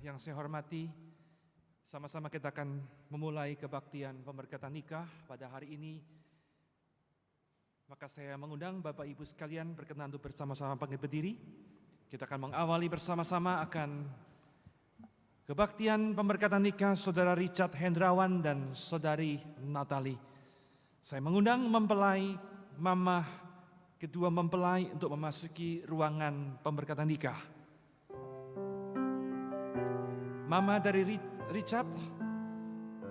Yang saya hormati, sama-sama kita akan memulai kebaktian pemberkatan nikah pada hari ini. Maka saya mengundang Bapak Ibu sekalian berkenan untuk bersama-sama bangkit berdiri. Kita akan mengawali bersama-sama akan kebaktian pemberkatan nikah Saudara Richard Hendrawan dan Saudari Natali. Saya mengundang mempelai, mama kedua mempelai untuk memasuki ruangan pemberkatan nikah. Mama dari Richard,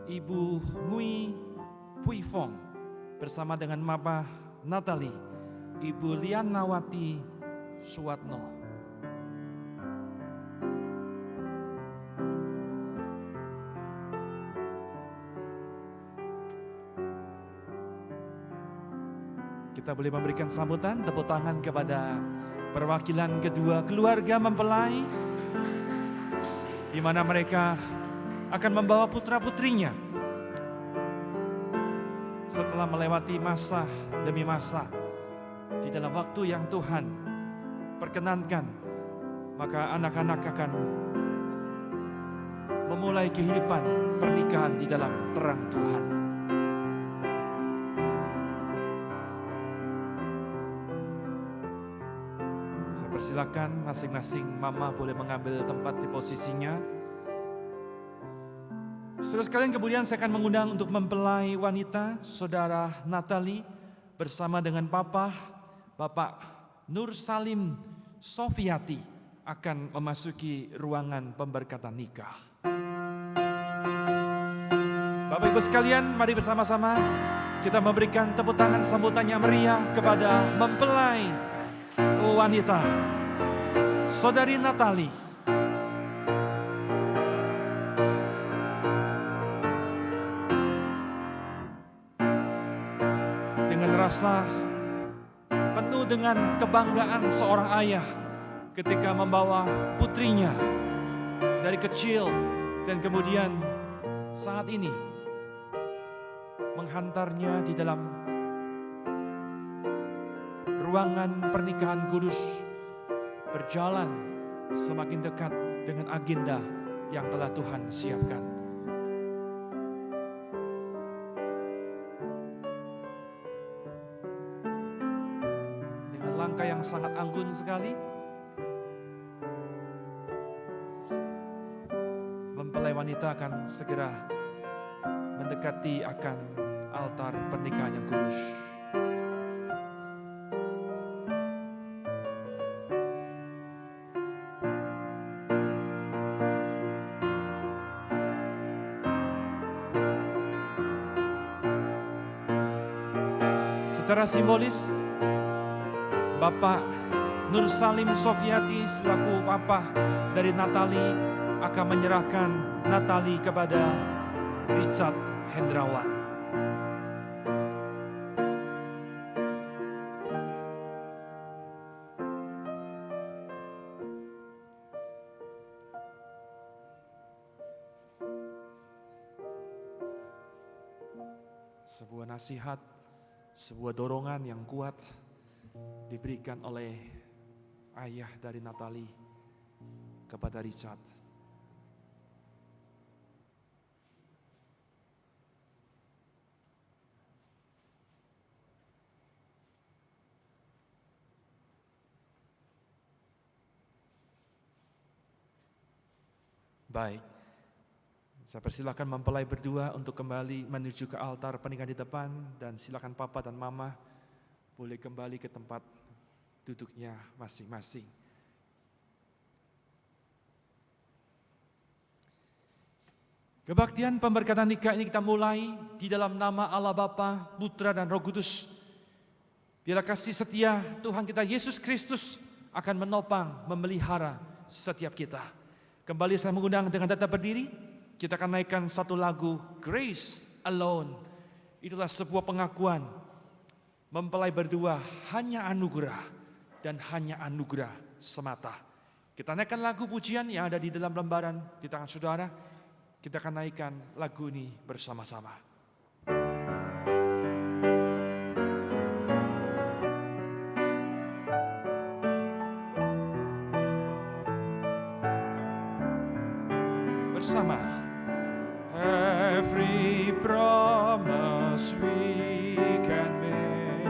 Ibu Ngui Puifong, bersama dengan Mama Natali, Ibu Lianawati Suwatno. Kita boleh memberikan sambutan, tepuk tangan kepada perwakilan kedua keluarga mempelai, di mana mereka akan membawa putra-putrinya setelah melewati masa demi masa di dalam waktu yang Tuhan perkenankan. Maka anak-anak akan memulai kehidupan pernikahan di dalam terang Tuhan. Saya persilakan masing-masing mama boleh mengambil tempat di posisinya. Saudara sekalian, kemudian saya akan mengundang untuk mempelai wanita Saudara Natali bersama dengan Bapak Nur Salim Sofiati akan memasuki ruangan pemberkatan nikah. Bapak Ibu sekalian, mari bersama-sama kita memberikan tepuk tangan sambutan yang meriah kepada mempelai wanita Saudari Natali. Dengan rasa penuh dengan kebanggaan seorang ayah ketika membawa putrinya dari kecil dan kemudian saat ini menghantarnya di dalam ruangan pernikahan kudus, berjalan semakin dekat dengan agenda yang telah Tuhan siapkan. Dengan langkah yang sangat anggun sekali, mempelai wanita akan segera mendekati akan altar pernikahan yang kudus. Secara simbolis, Bapak Nur Salim Sofiati selaku papa dari Natali akan menyerahkan Natali kepada Richard Hendrawan. Sebuah nasihat, sebuah dorongan yang kuat diberikan oleh ayah dari Natali kepada Richard. Baik, saya persilakan mempelai berdua untuk kembali menuju ke altar pernikahan di depan, dan silakan papa dan mama boleh kembali ke tempat duduknya masing-masing. Kebaktian pemberkatan nikah ini kita mulai di dalam nama Allah Bapa, Putra dan Roh Kudus. Biarlah kasih setia Tuhan kita Yesus Kristus akan menopang, memelihara setiap kita. Kembali saya mengundang dengan tetap berdiri. Kita akan naikkan satu lagu, Grace Alone. Itulah sebuah pengakuan mempelai berdua hanya anugerah dan hanya anugerah semata. Kita naikkan lagu pujian yang ada di dalam lembaran di tangan saudara. Kita akan naikkan lagu ini bersama-sama. bersama. Every promise we can make,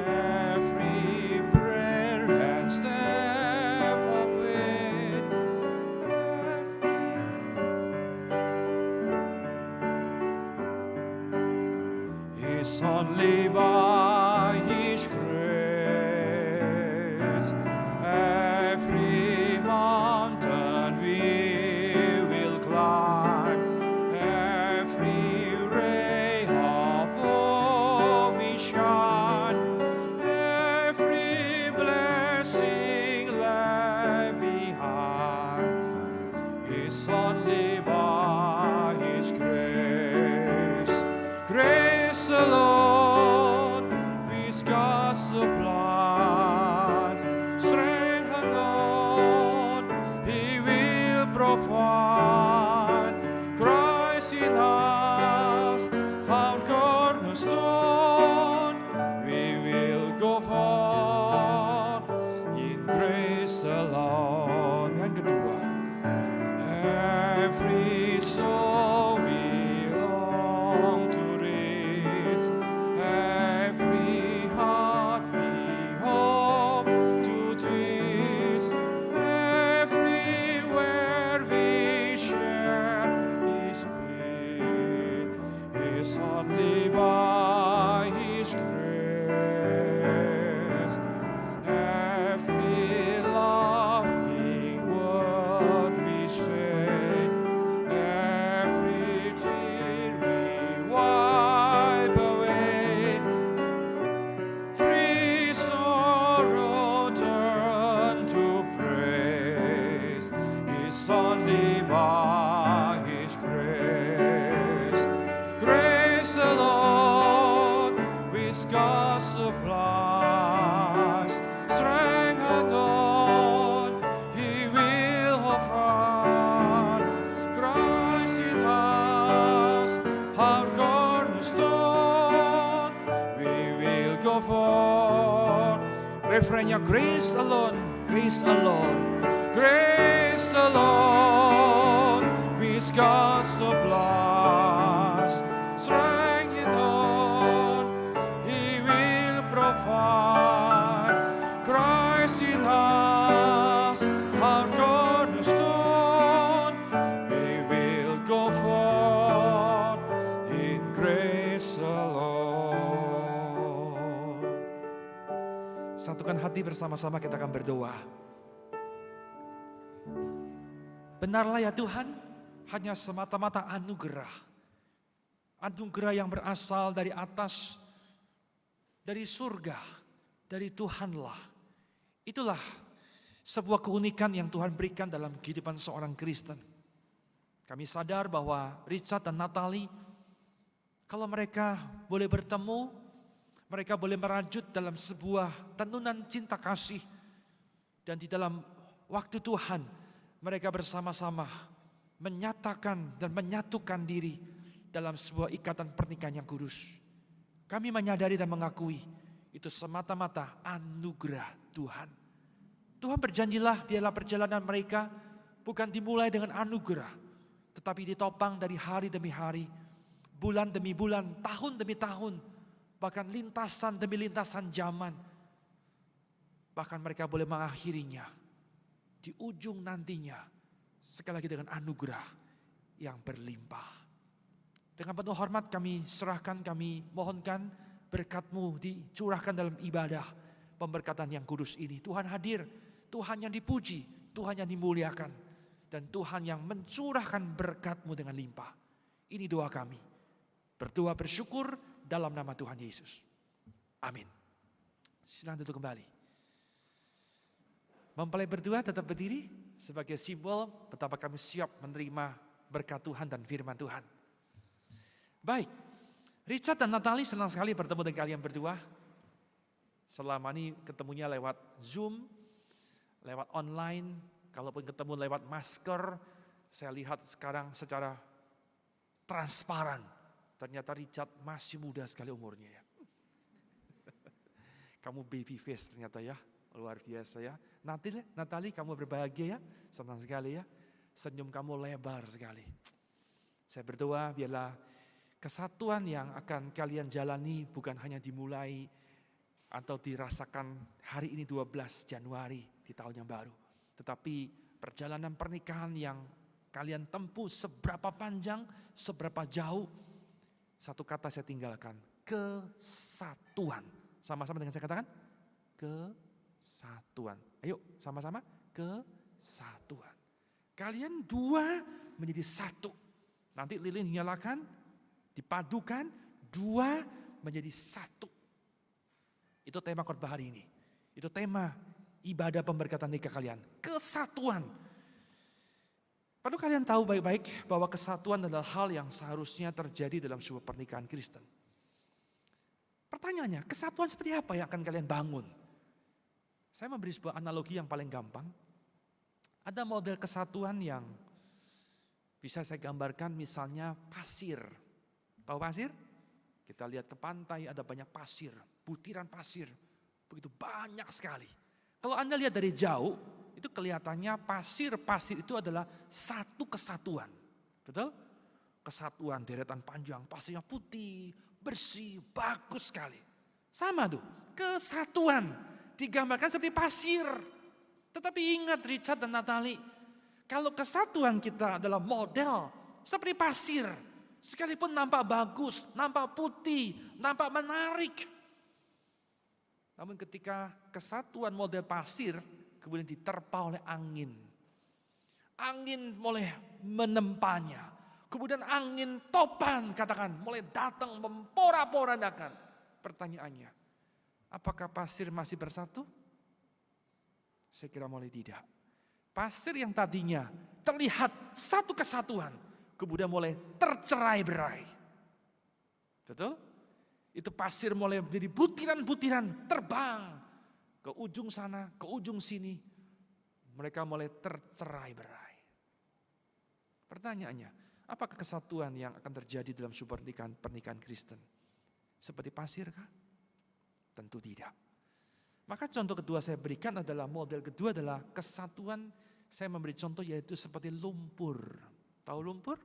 every prayer and step of faith, it's only by His grace. Every mountain we will climb, every ray of hope we shine, every blessing left behind, is only by His grace. Grace alone, with God's supplies, strength alone, He will provide. Christ in us, our cornerstone, we will go forth in grace alone. Yang kedua, every soul we long to reach, every heart we hope to teach, everywhere we share His peace, is only by His grace. Every loving word we say, every tear we wipe away, free sorrow turn to praise, is only by His grace. Grace alone, with God's supplies, strength unknown, He will provide. Christ in us, our cornerstone, we will go forth. Refrainnya, grace alone, grace alone, grace alone, with God's supplies, strength unknown, He will provide. Christ in us, our cornerstone, we will go forth in grace alone. Satukan hati bersama-sama, kita akan berdoa. Benarlah ya Tuhan, hanya semata-mata anugerah. Anugerah yang berasal dari atas, dari surga, dari Tuhanlah. Itulah sebuah keunikan yang Tuhan berikan dalam kehidupan seorang Kristen. Kami sadar bahwa Richard dan Natalie, kalau mereka boleh bertemu, mereka boleh merajut dalam sebuah tenunan cinta kasih. Dan di dalam waktu Tuhan, mereka bersama-sama menyatakan dan menyatukan diri dalam sebuah ikatan pernikahan yang kudus. Kami menyadari dan mengakui itu semata-mata anugerah Tuhan. Tuhan berjanjilah biarlah perjalanan mereka bukan dimulai dengan anugerah, tetapi ditopang dari hari demi hari, bulan demi bulan, tahun demi tahun, bahkan lintasan demi lintasan zaman. Bahkan mereka boleh mengakhirinya di ujung nantinya, sekali lagi dengan anugerah yang berlimpah. Dengan penuh hormat kami serahkan, kami mohonkan berkat-Mu dicurahkan dalam ibadah pemberkatan yang kudus ini. Tuhan hadir, Tuhan yang dipuji, Tuhan yang dimuliakan, dan Tuhan yang mencurahkan berkat-Mu dengan limpah. Ini doa kami. Berdoa bersyukur dalam nama Tuhan Yesus. Amin. Silakan duduk kembali. Mempelai berdua tetap berdiri sebagai simbol betapa kami siap menerima berkat Tuhan dan firman Tuhan. Baik, Richard dan Natalie senang sekali bertemu dengan kalian berdua. Selama ini ketemunya lewat Zoom, lewat online, kalaupun ketemu lewat masker, saya lihat sekarang secara transparan. Ternyata Richard masih muda sekali umurnya ya. Kamu baby face ternyata ya, luar biasa ya. Natalie kamu berbahagia ya, senang sekali ya. Senyum kamu lebar sekali. Saya berdoa biarlah kesatuan yang akan kalian jalani bukan hanya dimulai atau dirasakan hari ini 12 Januari di tahun yang baru. Tetapi perjalanan pernikahan yang kalian tempuh seberapa panjang, seberapa jauh. Satu kata saya tinggalkan, kesatuan. Sama-sama dengan saya katakan, kesatuan. Ayo sama-sama, kesatuan. Kalian dua menjadi satu. Nanti lilin dinyalakan, dipadukan, dua menjadi satu. Itu tema khotbah hari ini. Itu tema ibadah pemberkatan nikah kalian. Kesatuan. Perlu kalian tahu baik-baik bahwa kesatuan adalah hal yang seharusnya terjadi dalam sebuah pernikahan Kristen. Pertanyaannya, kesatuan seperti apa yang akan kalian bangun? Saya memberi sebuah analogi yang paling gampang. Ada model kesatuan yang bisa saya gambarkan misalnya pasir. Tahu pasir? Kita lihat ke pantai ada banyak pasir, butiran pasir. Begitu banyak sekali. Kalau Anda lihat dari jauh, itu kelihatannya pasir-pasir itu adalah satu kesatuan. Betul? Kesatuan deretan panjang, pasirnya putih, bersih, bagus sekali. Sama tuh, kesatuan digambarkan seperti pasir. Tetapi ingat Richard dan Natalie, kalau kesatuan kita adalah model seperti pasir, sekalipun nampak bagus, nampak putih, nampak menarik. Namun ketika kesatuan model pasir kemudian diterpa oleh angin. Angin mulai menempanya. Kemudian angin topan katakan mulai datang memporak-porandakan. Pertanyaannya, apakah pasir masih bersatu? Saya kira mulai tidak. Pasir yang tadinya terlihat satu kesatuan, kemudian mulai tercerai-berai. Betul? Itu pasir mulai menjadi butiran-butiran terbang ke ujung sana, ke ujung sini. Mereka mulai tercerai-berai. Pertanyaannya, apakah kesatuan yang akan terjadi dalam sebuah pernikahan Kristen? Seperti pasir kah? Tentu tidak. Maka contoh kedua saya berikan adalah model kedua adalah kesatuan. Saya memberi contoh yaitu seperti lumpur. Tahu lumpur?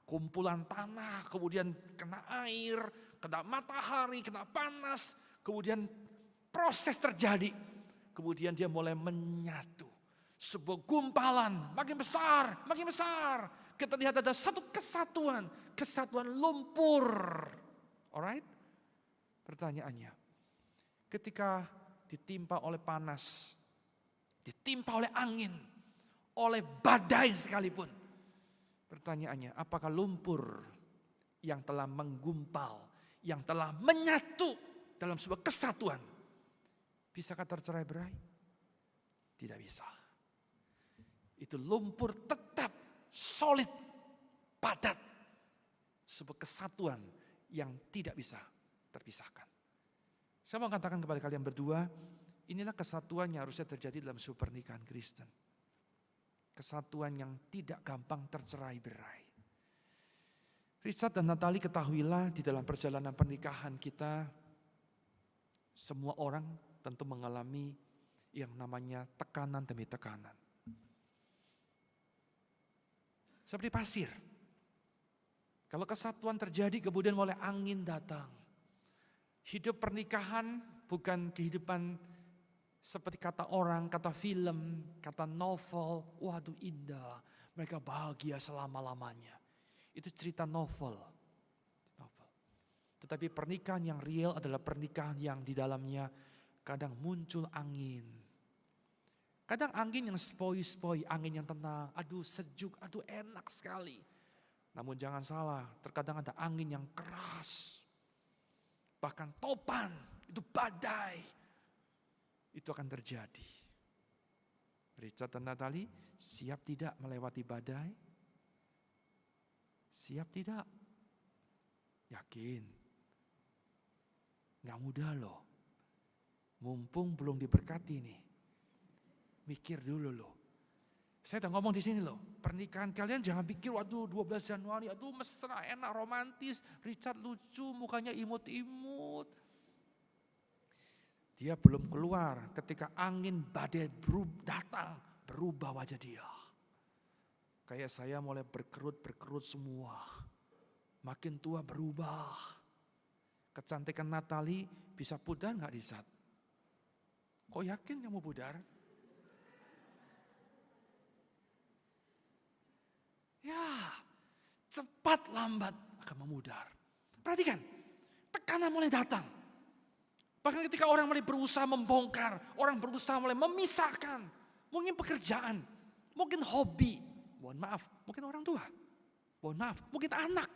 Kumpulan tanah, kemudian kena air, kena matahari, kena panas, kemudian proses terjadi. Kemudian dia mulai menyatu. Sebuah gumpalan makin besar, makin besar. Kita lihat ada satu kesatuan, kesatuan lumpur. Alright? Pertanyaannya, ketika ditimpa oleh panas, ditimpa oleh angin, oleh badai sekalipun. Pertanyaannya, apakah lumpur yang telah menggumpal, yang telah menyatu dalam sebuah kesatuan, bisakah tercerai-berai? Tidak bisa. Itu lumpur tetap solid, padat. Sebuah kesatuan yang tidak bisa terpisahkan. Saya mau katakan kepada kalian berdua, inilah kesatuan yang harusnya terjadi dalam sebuah pernikahan Kristen. Kesatuan yang tidak gampang tercerai-berai. Richard dan Natalie, ketahuilah di dalam perjalanan pernikahan kita, semua orang tentu mengalami yang namanya tekanan demi tekanan. Seperti pasir. Kalau kesatuan terjadi kemudian mulai angin datang. Hidup pernikahan bukan kehidupan seperti kata orang, kata film, kata novel. Waduh indah, mereka bahagia selama-lamanya. Itu cerita novel. Tetapi pernikahan yang real adalah pernikahan yang di dalamnya kadang muncul angin. Kadang angin yang spoi-spoi, angin yang tenang, aduh sejuk, aduh enak sekali. Namun jangan salah, terkadang ada angin yang keras. Bahkan topan, itu badai. Itu akan terjadi. Richard dan Natalie, siap tidak melewati badai? Siap tidak? Yakin? Gak mudah loh. Mumpung belum diberkati nih. Mikir dulu loh. Saya udah ngomong di sini loh. Pernikahan kalian jangan pikir waduh 12 Januari, aduh mesra, enak, romantis. Richard lucu, mukanya imut-imut. Dia belum keluar ketika angin badai datang, berubah wajah dia. Kayak saya mulai berkerut semua. Makin tua berubah. Kecantikan Natali bisa pudar gak di saat? Kok yakin kamu pudar? Ya, cepat lambat akan memudar. Perhatikan, tekanan mulai datang. Bahkan ketika orang mulai berusaha membongkar, orang berusaha mulai memisahkan. Mungkin pekerjaan, mungkin hobi, mohon maaf, mungkin orang tua, mohon maaf, mungkin anak.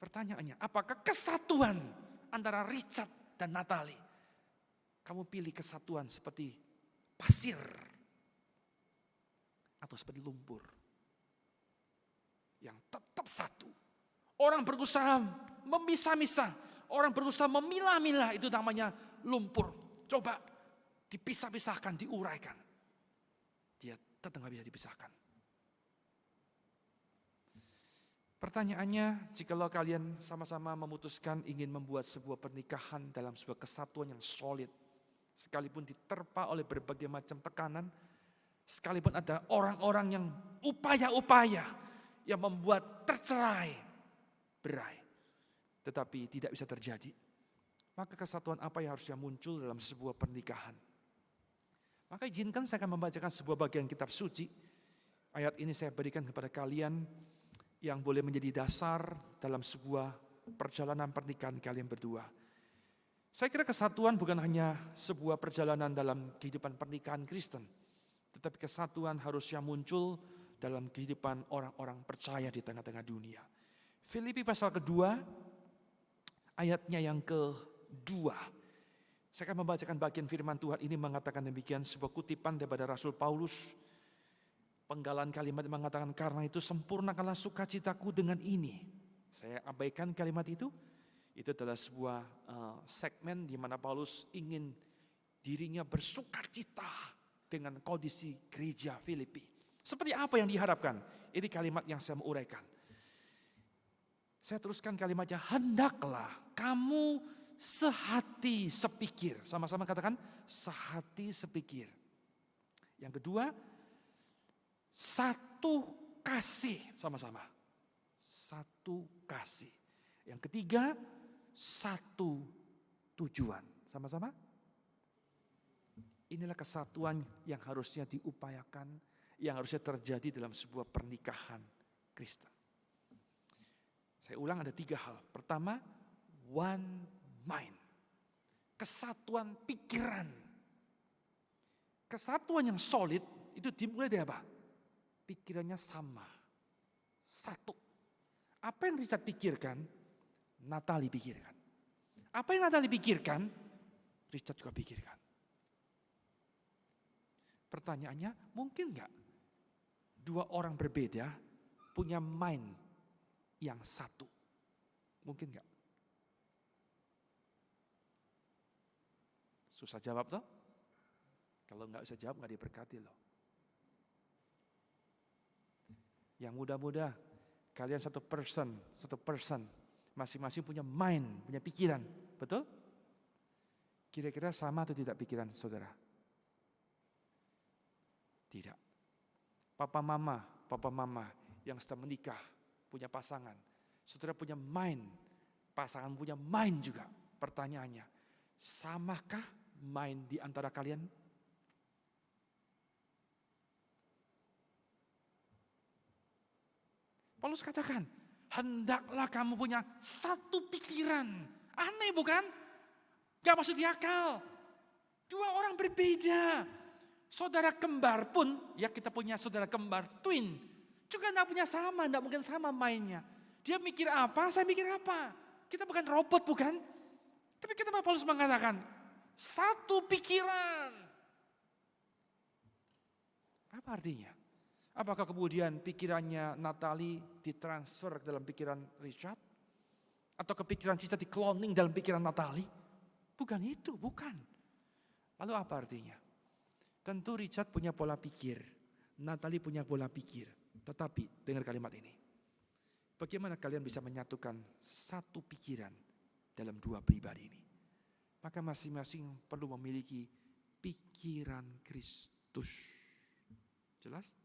Pertanyaannya, apakah kesatuan antara Richard dan Natali? Kamu pilih kesatuan seperti pasir atau seperti lumpur yang tetap satu. Orang berusaha memisah-misah, orang berusaha memilah-milah, itu namanya lumpur. Coba dipisah-pisahkan, diuraikan. Dia tetap nggak bisa dipisahkan. Pertanyaannya, jikalau kalian sama-sama memutuskan ingin membuat sebuah pernikahan dalam sebuah kesatuan yang solid, sekalipun diterpa oleh berbagai macam tekanan, sekalipun ada orang-orang yang upaya-upaya yang membuat tercerai berai, tetapi tidak bisa terjadi, maka kesatuan apa yang harusnya muncul dalam sebuah pernikahan? Maka izinkan saya akan membacakan sebuah bagian kitab suci. Ayat ini saya berikan kepada kalian yang boleh menjadi dasar dalam sebuah perjalanan pernikahan kalian berdua. Saya kira kesatuan bukan hanya sebuah perjalanan dalam kehidupan pernikahan Kristen, tetapi kesatuan harusnya muncul dalam kehidupan orang-orang percaya di tengah-tengah dunia. Filipi pasal kedua, ayatnya yang kedua. Saya akan membacakan bagian firman Tuhan ini mengatakan demikian, sebuah kutipan daripada Rasul Paulus. Penggalan kalimat mengatakan, karena itu sempurnakanlah sukacitaku dengan ini. Saya abaikan kalimat itu. Itu adalah sebuah segmen di mana Paulus ingin dirinya bersukacita dengan kondisi gereja Filipi. Seperti apa yang diharapkan? Ini kalimat yang saya mau uraikan. Saya teruskan kalimatnya, hendaklah kamu sehati sepikir. Sama-sama katakan, sehati sepikir. Yang kedua, satu kasih. Sama-sama. Satu kasih. Yang ketiga, satu tujuan. Sama-sama. Inilah kesatuan yang harusnya diupayakan, yang harusnya terjadi dalam sebuah pernikahan Kristen. Saya ulang, ada 3 hal. Pertama, one mind. Kesatuan pikiran. Kesatuan yang solid itu dimulai dari apa? Pikirannya sama. Satu. Apa yang Richard pikirkan, Natali pikirkan. Apa yang Natali pikirkan, Richard juga pikirkan. Pertanyaannya, mungkin nggak 2 orang berbeda punya mind yang satu? Mungkin nggak? Susah jawab toh? Kalau nggak bisa jawab nggak diberkati loh. Yang muda-muda, kalian satu person, masing-masing punya mind, punya pikiran, betul? Kira-kira sama atau tidak pikiran saudara? Tidak. Papa mama yang sudah menikah, punya pasangan, saudara punya mind, pasangan punya mind juga. Pertanyaannya, samakah mind di antara kalian? Paulus katakan, hendaklah kamu punya satu pikiran. Aneh bukan? Gak masuk di akal. 2 orang berbeda. Saudara kembar pun, ya kita punya saudara kembar, twin. Juga gak punya sama, gak mungkin sama mainnya. Dia mikir apa, saya mikir apa. Kita bukan robot bukan? Tapi kenapa Paulus mengatakan, satu pikiran. Apa artinya? Apakah kemudian pikirannya Natali ditransfer ke dalam pikiran Richard? Atau kepikiran Richard di-cloning dalam pikiran Natali? Bukan itu, bukan. Lalu apa artinya? Tentu Richard punya pola pikir, Natali punya pola pikir. Tetapi dengar kalimat ini. Bagaimana kalian bisa menyatukan satu pikiran dalam 2 pribadi ini? Maka masing-masing perlu memiliki pikiran Kristus. Jelas?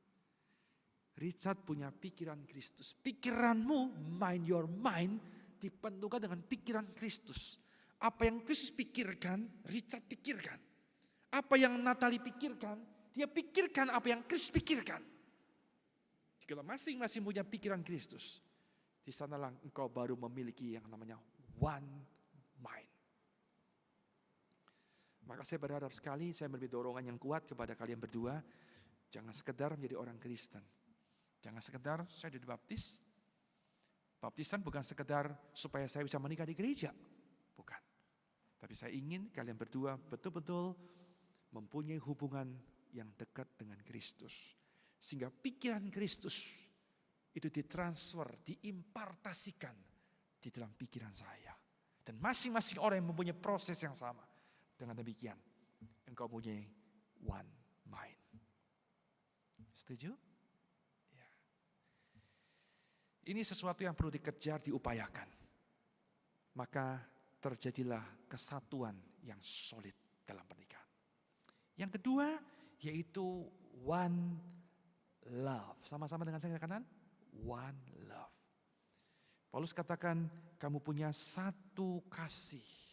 Richard punya pikiran Kristus. Pikiranmu, your mind, dipenuhkan dengan pikiran Kristus. Apa yang Kristus pikirkan, Richard pikirkan. Apa yang Natalie pikirkan, dia pikirkan apa yang Kristus pikirkan. Jika masing-masing punya pikiran Kristus, di sanalah engkau baru memiliki yang namanya one mind. Maka saya berharap sekali, saya memberi dorongan yang kuat kepada kalian berdua. Jangan sekedar menjadi orang Kristen. Jangan sekedar saya dibaptis. Baptisan bukan sekedar supaya saya bisa menikah di gereja. Bukan. Tapi saya ingin kalian berdua betul-betul mempunyai hubungan yang dekat dengan Kristus. Sehingga pikiran Kristus itu ditransfer, diimpartasikan di dalam pikiran saya. Dan masing-masing orang yang mempunyai proses yang sama. Dengan demikian, engkau mempunyai one mind. Setuju? Ya. Ini sesuatu yang perlu dikejar, diupayakan. Maka terjadilah kesatuan yang solid dalam pernikahan. Yang kedua, yaitu one love. Sama-sama dengan saya katakan, one love. Paulus katakan, kamu punya satu kasih.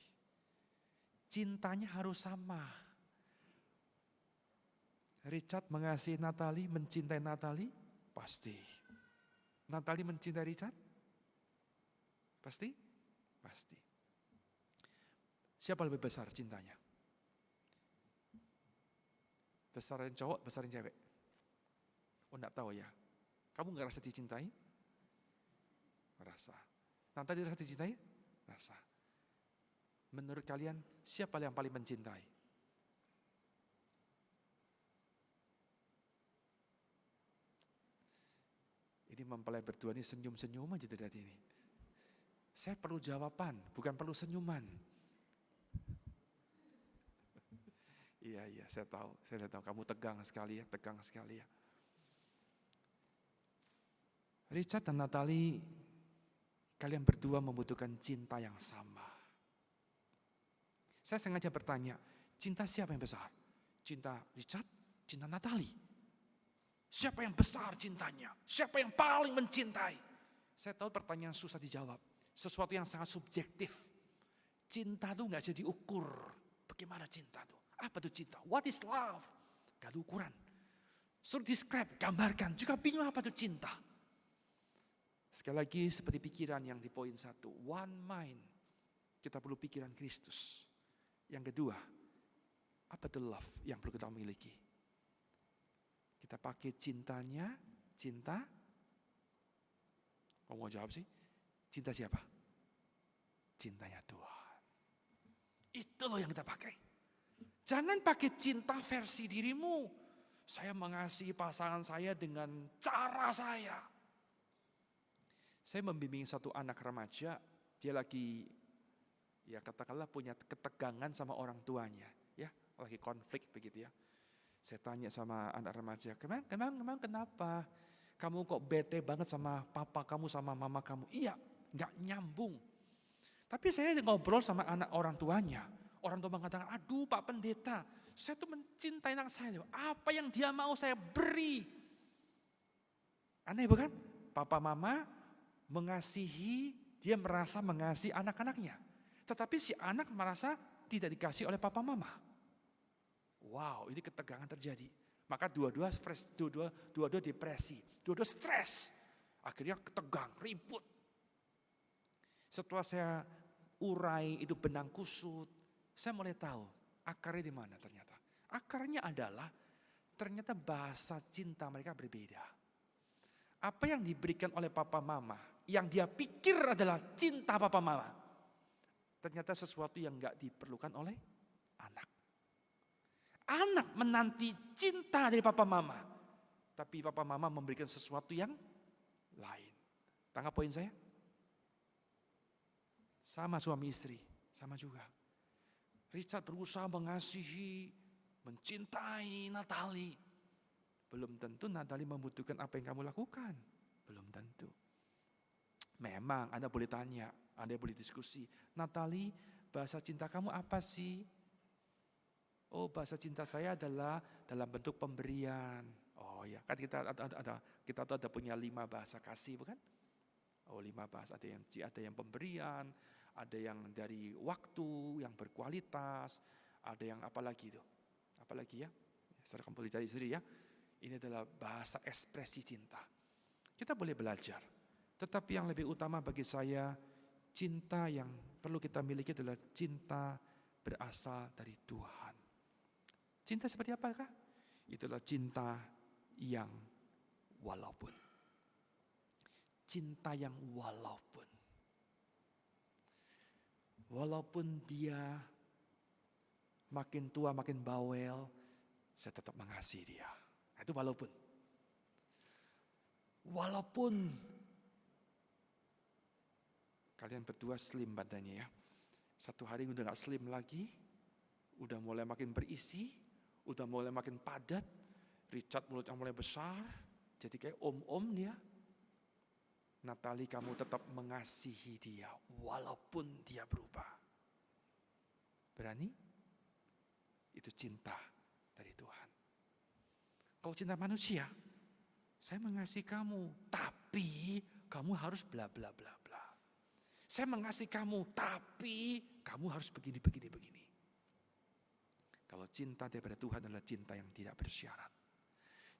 Cintanya harus sama. Richard mengasihi Natalie, mencintai Natalie? Pasti. Natalie mencintai Richard? Pasti? Pasti. Siapa lebih besar cintanya? Besaran cowok, besaran cewek? Oh enggak tahu ya. Kamu enggak rasa dicintai? Rasa. Natalie rasa dicintai? Rasa. Menurut kalian siapa yang paling mencintai? Ini mempelai berdua ini senyum-senyum aja dari ini. Saya perlu jawaban, bukan perlu senyuman. Iya, saya tahu kamu tegang sekali ya. Richard dan Natalie, kalian berdua membutuhkan cinta yang sama. Saya sengaja bertanya, cinta siapa yang besar? Cinta Richard, cinta Natalie? Siapa yang besar cintanya? Siapa yang paling mencintai? Saya tahu pertanyaan susah dijawab. Sesuatu yang sangat subjektif. Cinta itu gak bisa diukur. Bagaimana cinta itu? Apa itu cinta? What is love? Gak ada ukuran. Suruh describe, gambarkan. Juga bingung apa itu cinta. Sekali lagi seperti pikiran yang di poin 1. One mind. Kita perlu pikiran Kristus. Yang kedua, apa itu love yang perlu kita miliki? Kita pakai cintanya, cinta. Kamu mau jawab sih? Cinta siapa? Cintanya Tuhan. Itu loh yang kita pakai. Jangan pakai cinta versi dirimu. Saya mengasihi pasangan saya dengan cara saya. Saya membimbing satu anak remaja. Dia lagi, ya katakanlah punya ketegangan sama orang tuanya. Ya, lagi konflik begitu ya. Saya tanya sama anak remaja, emang kenapa? Kamu kok bete banget sama papa kamu, sama mama kamu? Iya, gak nyambung. Tapi saya ngobrol sama anak orang tuanya. Orang tua mengatakan, aduh Pak Pendeta, saya tuh mencintai anak saya. Apa yang dia mau saya beri. Aneh bukan? Papa mama mengasihi, dia merasa mengasihi anak-anaknya. Tetapi si anak merasa tidak dikasih oleh papa mama. Wow, ini ketegangan terjadi. Maka dua-dua depresi, dua-dua stres. Akhirnya ketegang, ribut. Setelah saya urai itu benang kusut, saya mulai tahu akarnya di mana ternyata. Akarnya adalah ternyata bahasa cinta mereka berbeda. Apa yang diberikan oleh papa mama, yang dia pikir adalah cinta papa mama, ternyata sesuatu yang gak diperlukan oleh anak. Anak menanti cinta dari papa mama. Tapi papa mama memberikan sesuatu yang lain. Tangkap poin saya? Sama suami istri, sama juga. Richard berusaha mengasihi, mencintai Natalie. Belum tentu Natalie membutuhkan apa yang kamu lakukan. Belum tentu. Memang Anda boleh tanya, Anda boleh diskusi. Natalie, bahasa cinta kamu apa sih? Oh, bahasa cinta saya adalah dalam bentuk pemberian. Oh ya, kan kita tuh ada punya 5 bahasa kasih, bukan? Oh 5 bahasa, ada yang pemberian, ada yang dari waktu yang berkualitas, ada yang apa lagi itu? Apalagi ya? Secara kamu boleh cari sendiri ya. Ini adalah bahasa ekspresi cinta. Kita boleh belajar. Tetapi yang lebih utama bagi saya, cinta yang perlu kita miliki adalah cinta berasal dari Tuhan. Cinta seperti apakah? Itulah cinta yang walaupun. Cinta yang walaupun. Walaupun dia makin tua, makin bawel, saya tetap mengasihi dia. Itu walaupun. Walaupun kalian berdua slim badannya ya. Satu hari udah gak slim lagi, udah mulai makin berisi, udah mulai makin padat, Richard mulutnya mulai besar, jadi kayak om-om dia. Natalie, kamu tetap mengasihi dia walaupun dia berubah. Berani? Itu cinta dari Tuhan. Kalau cinta manusia, saya mengasihi kamu, tapi kamu harus bla bla bla bla. Saya mengasihi kamu, tapi kamu harus begini. Kalau cinta daripada Tuhan adalah cinta yang tidak bersyarat.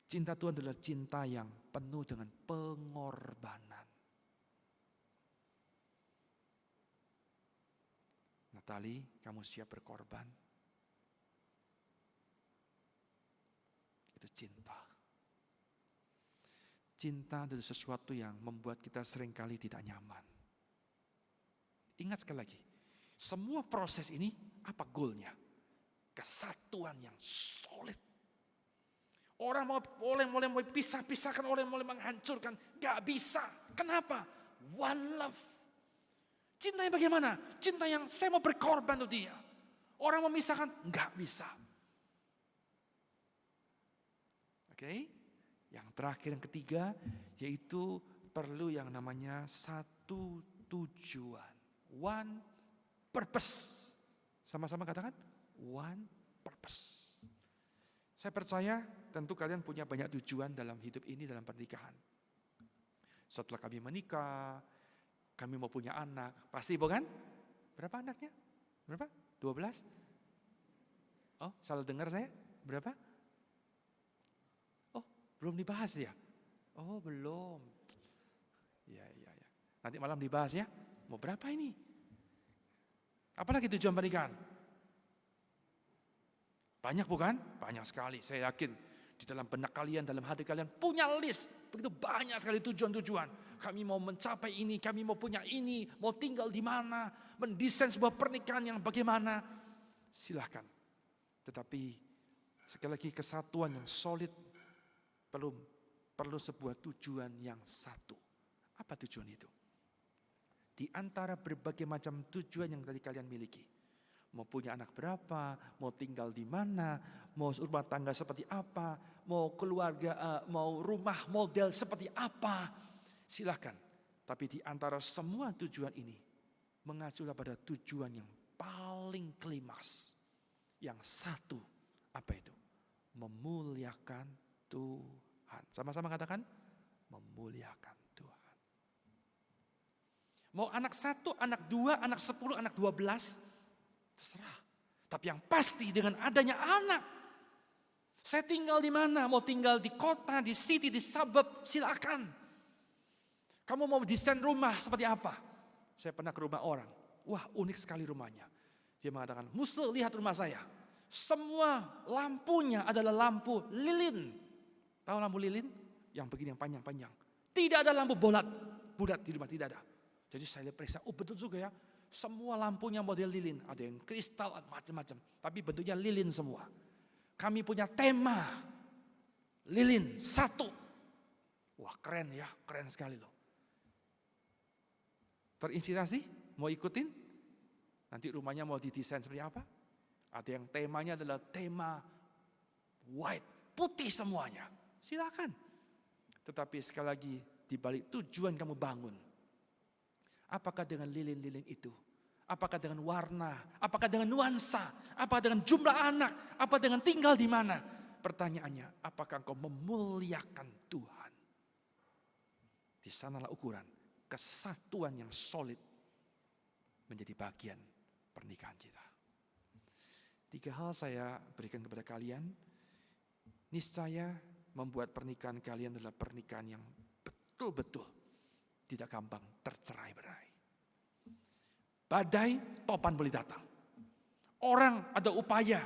Cinta Tuhan adalah cinta yang penuh dengan pengorbanan. Natalie, kamu siap berkorban? Itu cinta. Cinta adalah sesuatu yang membuat kita seringkali tidak nyaman. Ingat sekali lagi, semua proses ini apa goalnya? Kesatuan yang solid. Orang mulai pisah-pisahkan, orang mulai menghancurkan, gak bisa. Kenapa? One love. Cinta yang bagaimana? Cinta yang saya mau berkorban untuk dia. Orang memisahkan, gak bisa. Oke? Yang terakhir, yang ketiga, yaitu perlu yang namanya satu tujuan. One purpose. Sama-sama katakan, one purpose. Saya percaya tentu kalian punya banyak tujuan dalam hidup ini, dalam pernikahan. Setelah kami menikah, kami mau punya anak. Pasti bukan? Berapa anaknya? Berapa? 12? Oh, salah dengar saya? Berapa? Oh, belum dibahas ya? Oh, belum. Ya. Nanti malam dibahas ya. Mau berapa ini? Apalagi tujuan pernikahan? Banyak bukan? Banyak sekali. Saya yakin di dalam benak kalian, dalam hati kalian punya list. Begitu banyak sekali tujuan-tujuan. Kami mau mencapai ini, kami mau punya ini, mau tinggal di mana, mendesain sebuah pernikahan yang bagaimana. Silahkan. Tetapi sekali lagi kesatuan yang solid perlu sebuah tujuan yang satu. Apa tujuan itu? Di antara berbagai macam tujuan yang tadi kalian miliki. Mau punya anak berapa, mau tinggal di mana, mau rumah tangga seperti apa, mau keluarga, mau rumah model seperti apa. Silahkan. Tapi di antara semua tujuan ini, mengaculah pada tujuan yang paling klimaks. Yang satu, apa itu? Memuliakan Tuhan. Sama-sama katakan, memuliakan Tuhan. Mau anak 1, anak 2, anak 10, anak 12, terserah. Tapi yang pasti dengan adanya anak, saya tinggal di mana? Mau tinggal di kota, di city, di suburb, silakan. Kamu mau desain rumah seperti apa? Saya pernah ke rumah orang. Wah, unik sekali rumahnya. Dia mengatakan, "Musa, lihat rumah saya. Semua lampunya adalah lampu lilin." Tahu lampu lilin? Yang begini, yang panjang-panjang. Tidak ada lampu bulat di rumah, tidak ada. Jadi saya periksa, oh betul juga ya. Semua lampunya model lilin. Ada yang kristal, macam-macam. Tapi bentuknya lilin semua. Kami punya tema lilin, satu. Wah keren ya, keren sekali loh. Terinspirasi? Mau ikutin? Nanti rumahnya mau didesain seperti apa? Ada yang temanya adalah tema white, putih semuanya. Silakan. Tetapi sekali lagi, di balik tujuan kamu bangun. Apakah dengan lilin-lilin itu? Apakah dengan warna? Apakah dengan nuansa? Apakah dengan jumlah anak? Apa dengan tinggal di mana? pertanyaannya, apakah engkau memuliakan Tuhan? Di sanalah ukuran kesatuan yang solid menjadi bagian pernikahan kita. 3 hal saya berikan kepada kalian, niscaya membuat pernikahan kalian adalah pernikahan yang betul-betul tidak gampang tercerai-berai. Badai, topan boleh datang. Orang ada upaya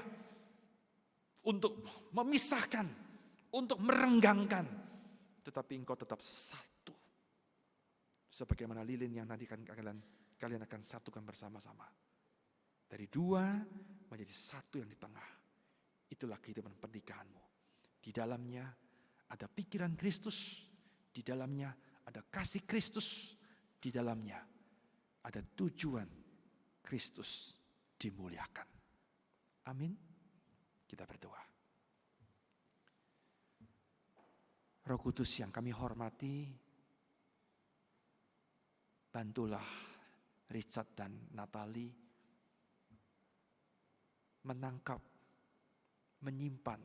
untuk memisahkan, untuk merenggangkan, tetapi engkau tetap satu. Sebagaimana lilin yang nanti kalian akan satukan bersama-sama. Dari 2 menjadi 1 yang di tengah. Itulah kehidupan pernikahanmu. Di dalamnya ada pikiran Kristus, di dalamnya ada kasih Kristus, di dalamnya ada tujuan Kristus dimuliakan. Amin. Kita berdoa. Roh Kudus yang kami hormati, bantulah Richard dan Natalie menangkap, menyimpan,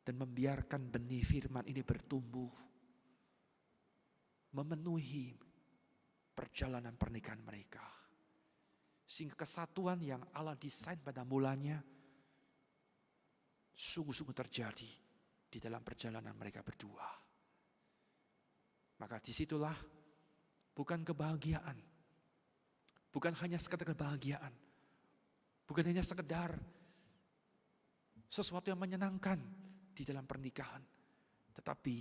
dan membiarkan benih firman ini bertumbuh, memenuhi perjalanan pernikahan mereka. Sehingga kesatuan yang Allah desain pada mulanya sungguh-sungguh terjadi di dalam perjalanan mereka berdua. Maka disitulah bukan kebahagiaan, bukan hanya sekedar kebahagiaan, bukan hanya sekedar sesuatu yang menyenangkan di dalam pernikahan, tetapi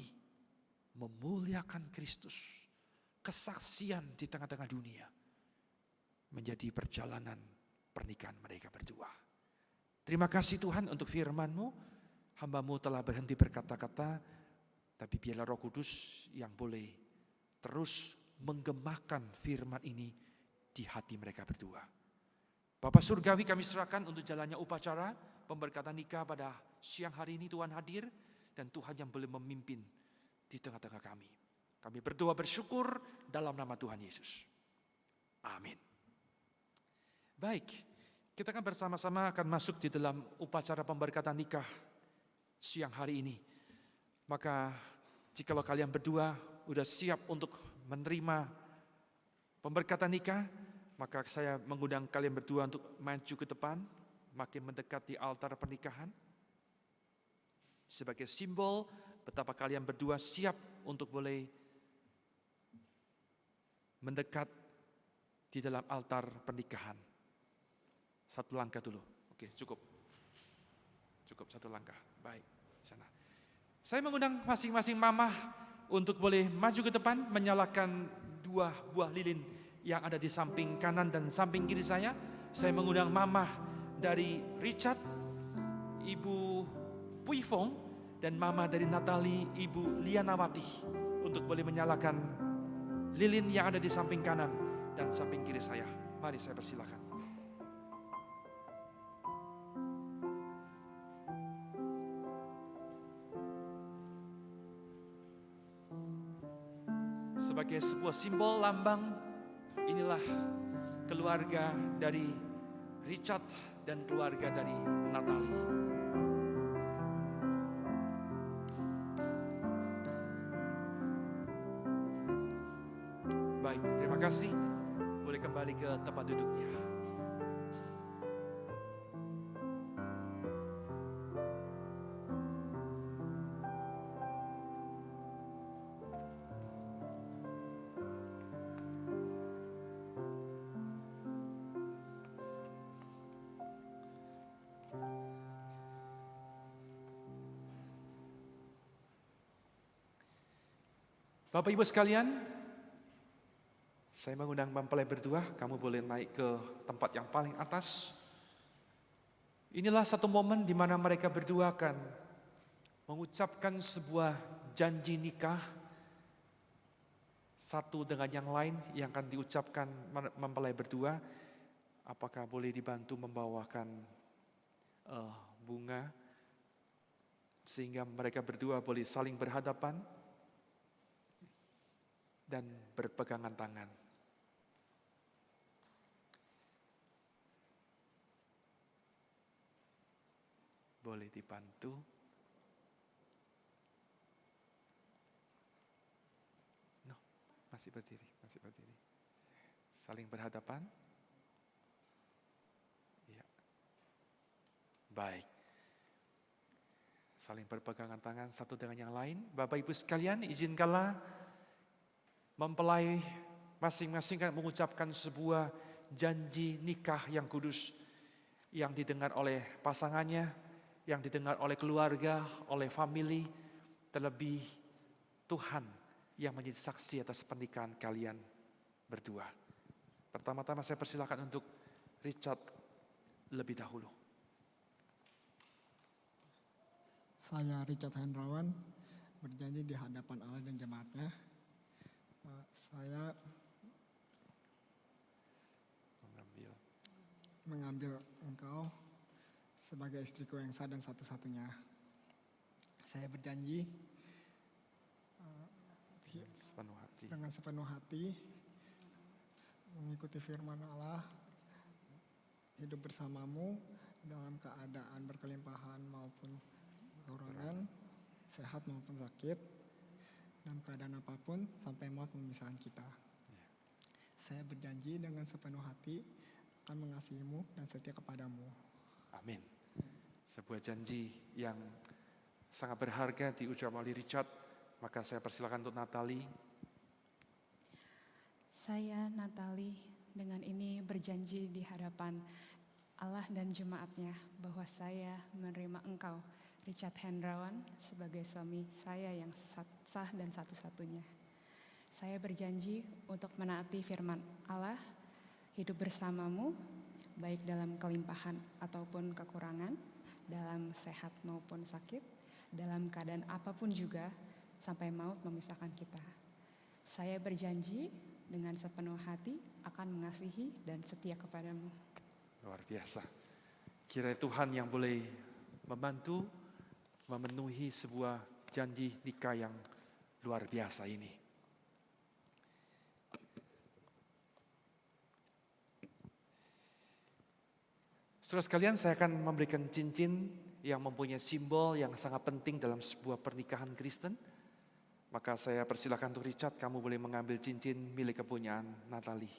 memuliakan Kristus, kesaksian di tengah-tengah dunia, menjadi perjalanan pernikahan mereka berdua. Terima kasih Tuhan untuk firman-Mu. Hamba-Mu telah berhenti berkata-kata, tapi biarlah Roh Kudus yang boleh terus menggemakan firman ini di hati mereka berdua. Bapa Surgawi, kami serahkan untuk jalannya upacara pemberkatan nikah pada siang hari ini. Tuhan hadir dan Tuhan yang boleh memimpin di tengah-tengah kami. Kami berdoa bersyukur dalam nama Tuhan Yesus. Amin. Baik, kita akan bersama-sama akan masuk di dalam upacara pemberkatan nikah siang hari ini. Maka jikalau kalian berdua sudah siap untuk menerima pemberkatan nikah, maka saya mengundang kalian berdua untuk maju ke depan, makin mendekat di altar pernikahan. Sebagai simbol betapa kalian berdua siap untuk boleh mendekat di dalam altar pernikahan. 1 langkah dulu. Oke, cukup. Cukup 1 langkah. Baik, sana. Saya mengundang masing-masing mamah untuk boleh maju ke depan, menyalakan 2 buah lilin yang ada di samping kanan dan samping kiri saya. Saya mengundang mamah dari Richard, Ibu Puifong, dan mamah dari Natalie, Ibu Lianawati, untuk boleh menyalakan lilin yang ada di samping kanan dan samping kiri saya. Mari saya persilakan. Sebagai sebuah simbol lambang, inilah keluarga dari Richard dan keluarga dari Natalie. Baik, terima kasih. Boleh kembali ke tempat duduknya. Bapak Ibu sekalian, saya mengundang mempelai berdua, kamu boleh naik ke tempat yang paling atas. Inilah satu momen di mana mereka berdua akan mengucapkan sebuah janji nikah, satu dengan yang lain yang akan diucapkan mempelai berdua. Apakah boleh dibantu membawakan bunga, sehingga mereka berdua boleh saling berhadapan dan berpegangan tangan. boleh dibantu. No, masih berdiri. Saling berhadapan. Ya. Baik. Saling berpegangan tangan satu dengan yang lain. Bapak Ibu sekalian, izinkanlah mempelai masing-masing kan mengucapkan sebuah janji nikah yang kudus, yang didengar oleh pasangannya, yang didengar oleh keluarga, oleh family, terlebih Tuhan yang menjadi saksi atas pernikahan kalian berdua. Pertama-tama saya persilakan untuk Richard lebih dahulu. Saya Richard Hendrawan, berjanji di hadapan Allah dan jemaatnya, saya mengambil engkau sebagai istriku yang sah dan satu-satunya. Saya berjanji dengan sepenuh hati mengikuti firman Allah, hidup bersamamu dalam keadaan berkelimpahan maupun kekurangan, sehat maupun sakit, dalam keadaan apapun sampai maut memisahkan kita. Saya berjanji dengan sepenuh hati akan mengasihimu dan setia kepadamu. Amin. Sebuah janji yang sangat berharga diucapkan oleh Richard. Maka saya persilakan untuk Natalie. Saya Natalie dengan ini berjanji di hadapan Allah dan jemaatnya bahwa saya menerima engkau, Richard Hendrawan, sebagai suami saya yang sah dan satu-satunya. Saya berjanji untuk menaati firman Allah, hidup bersamamu, baik dalam kelimpahan ataupun kekurangan, dalam sehat maupun sakit, dalam keadaan apapun juga, sampai maut memisahkan kita. Saya berjanji dengan sepenuh hati akan mengasihi dan setia kepadamu. Luar biasa. Kiranya Tuhan yang boleh membantu memenuhi sebuah janji nikah yang luar biasa ini. Saudara sekalian, saya akan memberikan cincin yang mempunyai simbol yang sangat penting dalam sebuah pernikahan Kristen. Maka saya persilakan untuk Richard, kamu boleh mengambil cincin milik kepunyaan Natalie.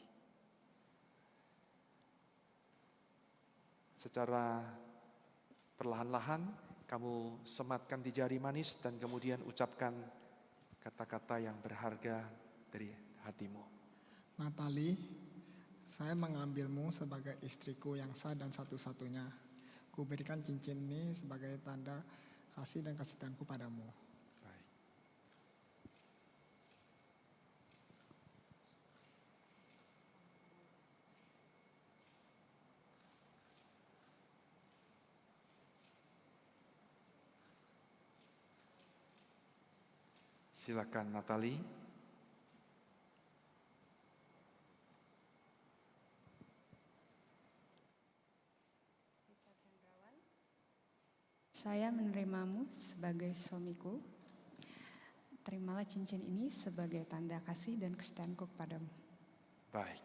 Secara perlahan-lahan, kamu sematkan di jari manis dan kemudian ucapkan kata-kata yang berharga dari hatimu. Natalie, saya mengambilmu sebagai istriku yang sah dan satu-satunya. Ku berikan cincin ini sebagai tanda kasih dan kesetiaanku padamu. Baik. Silakan Natalie. Saya menerimamu sebagai suamiku. Terimalah cincin ini sebagai tanda kasih dan kesetiaanku kepadamu. Baik.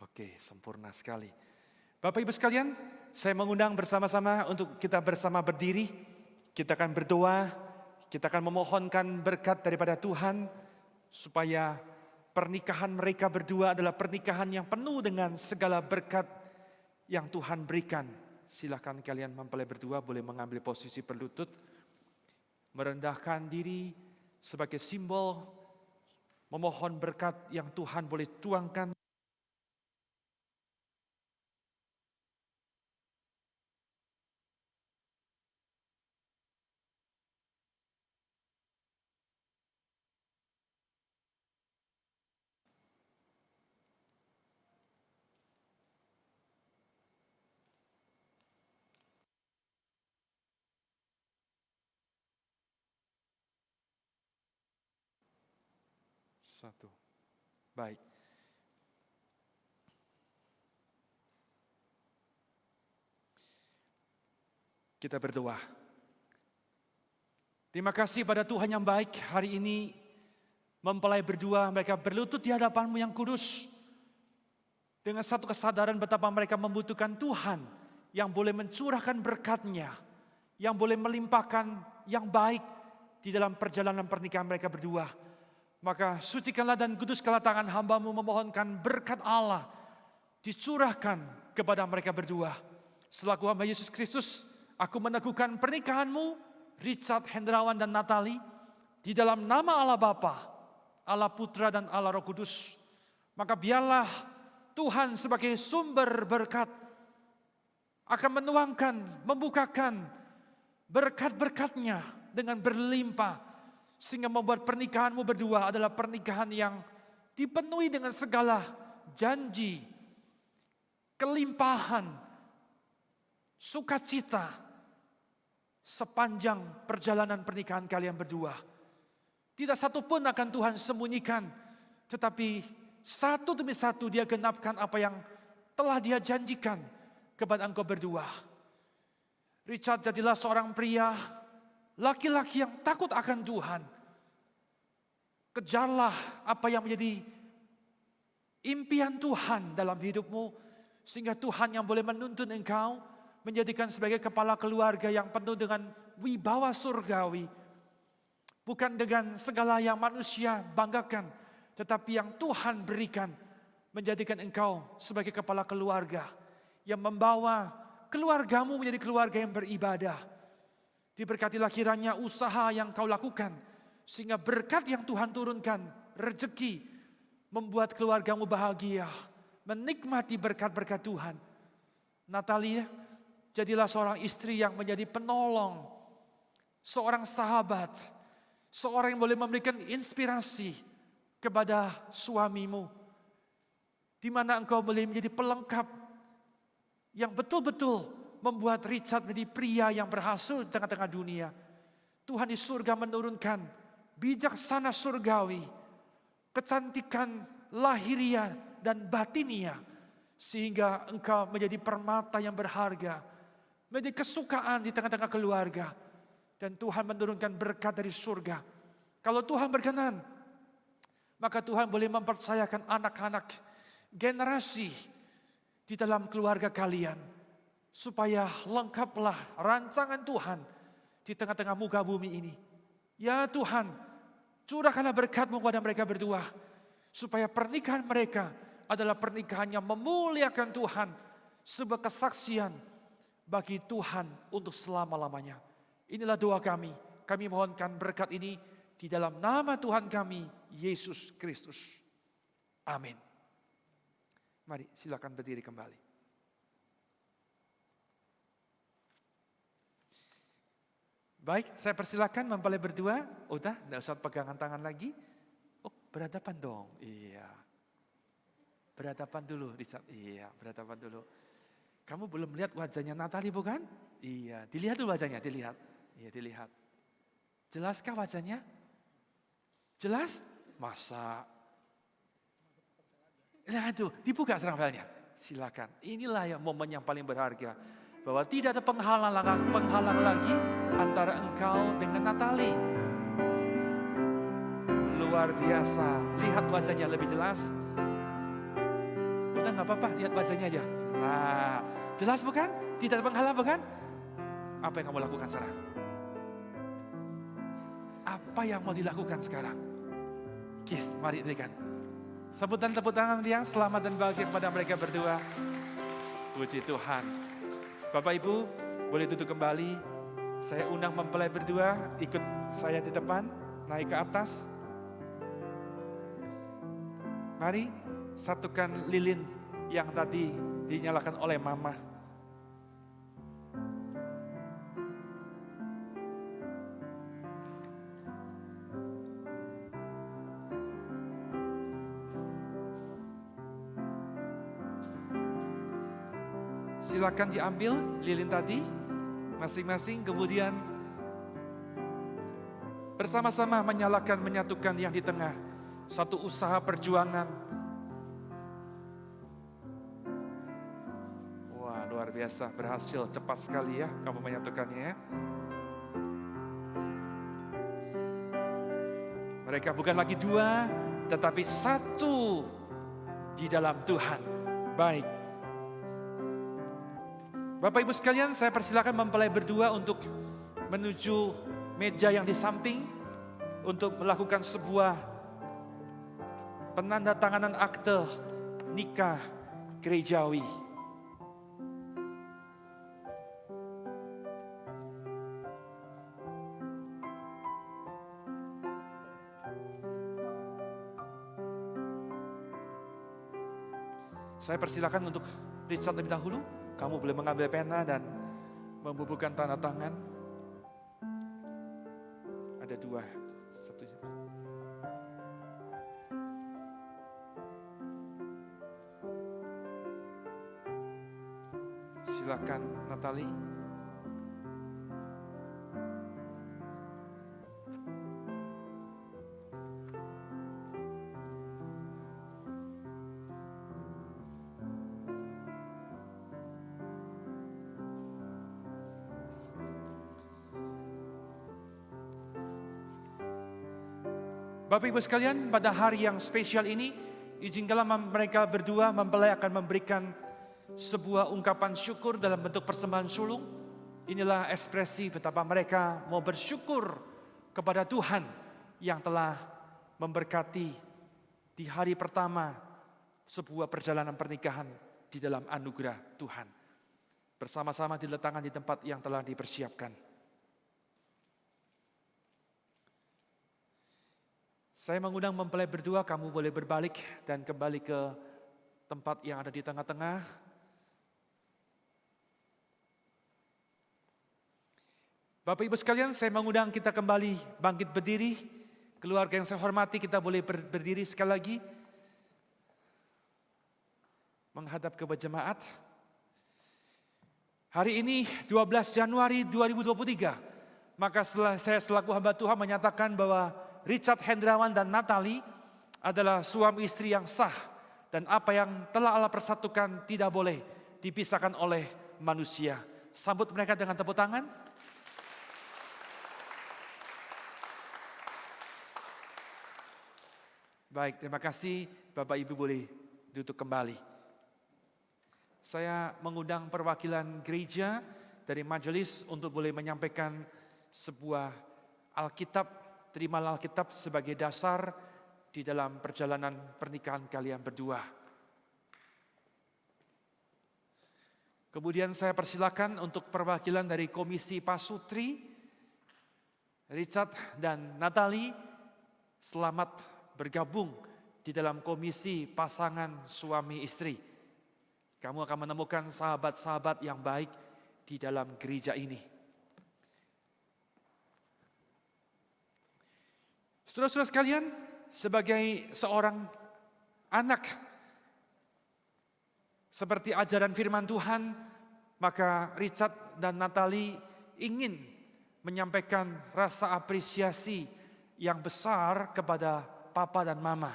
Oke, sempurna sekali. Bapak Ibu sekalian, saya mengundang bersama-sama untuk kita bersama berdiri. Kita akan berdoa, kita akan memohonkan berkat daripada Tuhan, supaya pernikahan mereka berdua adalah pernikahan yang penuh dengan segala berkat yang Tuhan berikan. Silakan kalian mempelai berdua boleh mengambil posisi berlutut, merendahkan diri sebagai simbol memohon berkat yang Tuhan boleh tuangkan. Satu. Baik. Kita berdoa. Terima kasih pada Tuhan yang baik, hari ini Mempelai berdua, mereka berlutut di hadapan-Mu yang kudus. Dengan satu kesadaran betapa mereka membutuhkan Tuhan yang boleh mencurahkan berkat-Nya, yang boleh melimpahkan yang baik di dalam perjalanan pernikahan mereka berdua. Maka sucikanlah dan kuduskanlah tangan hamba-Mu memohonkan berkat Allah dicurahkan kepada mereka berdua. Selaku hamba Yesus Kristus, aku meneguhkan pernikahan-Mu, Richard Hendrawan dan Natalie, di dalam nama Allah Bapa, Allah Putra dan Allah Roh Kudus. Maka biarlah Tuhan sebagai sumber berkat akan menuangkan, membukakan berkat-berkat-Nya dengan berlimpah. Sehingga membuat pernikahan-Mu berdua adalah pernikahan yang dipenuhi dengan segala janji, kelimpahan, sukacita sepanjang perjalanan pernikahan kalian berdua. Tidak satu pun akan Tuhan sembunyikan, tetapi satu demi satu Dia genapkan apa yang telah Dia janjikan kepada engkau berdua. Richard, jadilah seorang pria, laki-laki yang takut akan Tuhan. Kejarlah apa yang menjadi impian Tuhan dalam hidupmu, sehingga Tuhan yang boleh menuntun engkau menjadikan sebagai kepala keluarga yang penuh dengan wibawa surgawi. Bukan dengan segala yang manusia banggakan, tetapi yang Tuhan berikan menjadikan engkau sebagai kepala keluarga yang membawa keluargamu menjadi keluarga yang beribadah. Diberkatilah kiranya usaha yang kau lakukan, sehingga berkat yang Tuhan turunkan, rezeki, membuat keluargamu bahagia, menikmati berkat-berkat Tuhan. Natalia, jadilah seorang istri yang menjadi penolong, seorang sahabat, seorang yang boleh memberikan inspirasi kepada suamimu, di mana engkau boleh menjadi pelengkap yang betul-betul membuat Richard menjadi pria yang berhasil di tengah-tengah dunia. Tuhan di surga menurunkan bijaksana surgawi, kecantikan lahiria dan batinia, sehingga engkau menjadi permata yang berharga, menjadi kesukaan di tengah-tengah keluarga. Dan Tuhan menurunkan berkat dari surga. Kalau Tuhan berkenan, maka Tuhan boleh mempercayakan anak-anak, generasi di dalam keluarga kalian, supaya lengkaplah rancangan Tuhan di tengah-tengah muka bumi ini. Ya Tuhan, curahkanlah berkat-Mu kepada mereka berdua, supaya pernikahan mereka adalah pernikahan yang memuliakan Tuhan, sebuah kesaksian bagi Tuhan untuk selama-lamanya. Inilah doa kami. Kami mohonkan berkat ini di dalam nama Tuhan kami, Yesus Kristus. Amin. Mari silakan berdiri kembali. Baik, saya persilakan mempelai berdua. Udah, enggak usah pegangan tangan lagi. Oh, berhadapan dong. Iya. Berhadapan dulu, Richard. Iya, berhadapan dulu. Kamu belum lihat wajahnya Natalie bukan? Iya, dilihat dulu wajahnya, dilihat. Iya, dilihat. Jelaskah wajahnya? Jelas? Masa? Nah itu, dibuka serang filenya. Silakan. Inilah yang momen yang paling berharga. Bahwa tidak ada penghalang lagi antara engkau dengan Natalie. Luar biasa. Lihat wajahnya lebih jelas. Udah gak apa-apa, lihat wajahnya aja. Nah, jelas bukan? Tidak ada penghalang bukan? Apa yang kamu lakukan sekarang? Apa yang mau dilakukan sekarang? Kiss, mari berikan. Sambutan tepuk tangan yang selamat dan bahagia kepada mereka berdua. Puji Tuhan. Bapak Ibu, boleh duduk kembali. Saya undang mempelai berdua, ikut saya di depan, naik ke atas. Mari satukan lilin yang tadi dinyalakan oleh Mama. Silakan diambil lilin tadi masing-masing, kemudian bersama-sama menyalakan, menyatukan yang di tengah. Satu usaha perjuangan. Wah, luar biasa, berhasil cepat sekali ya kamu menyatukannya ya. Mereka bukan lagi dua, tetapi satu di dalam Tuhan. Baik. Bapak Ibu sekalian, saya persilakan mempelai berdua untuk menuju meja yang di samping untuk melakukan sebuah penandatanganan akte nikah gerejawi. Saya persilakan untuk Richard lebih dahulu. Kamu boleh mengambil pena dan membubuhkan tanda tangan. Ada dua. Satu. Silakan Natalie. Bapak Ibu sekalian, pada hari yang spesial ini, izinkanlah mereka berdua mempelai akan memberikan sebuah ungkapan syukur dalam bentuk persembahan sulung. Inilah ekspresi betapa mereka mau bersyukur kepada Tuhan yang telah memberkati di hari pertama sebuah perjalanan pernikahan di dalam anugerah Tuhan. Bersama-sama diletakkan di tempat yang telah dipersiapkan. Saya mengundang mempelai berdua, kamu boleh berbalik dan kembali ke tempat yang ada di tengah-tengah. Bapak Ibu sekalian, saya mengundang kita kembali bangkit berdiri. Keluarga yang saya hormati, kita boleh berdiri sekali lagi. Menghadap ke jemaat. Hari ini 12 Januari 2023, maka saya selaku hamba Tuhan menyatakan bahwa Richard Hendrawan dan Natalie adalah suami istri yang sah. Dan apa yang telah Allah persatukan tidak boleh dipisahkan oleh manusia. Sambut mereka dengan tepuk tangan. Baik, terima kasih. Bapak Ibu boleh duduk kembali. Saya mengundang perwakilan gereja dari majelis untuk boleh menyampaikan sebuah Alkitab. Terimalah Alkitab sebagai dasar di dalam perjalanan pernikahan kalian berdua. Kemudian saya persilakan untuk perwakilan dari Komisi Pasutri, Richard dan Natalie, selamat bergabung di dalam Komisi Pasangan Suami Istri. Kamu akan menemukan sahabat-sahabat yang baik di dalam gereja ini. Saudara-saudara sekalian, sebagai seorang anak seperti ajaran firman Tuhan, maka Richard dan Natalie ingin menyampaikan rasa apresiasi yang besar kepada Papa dan Mama.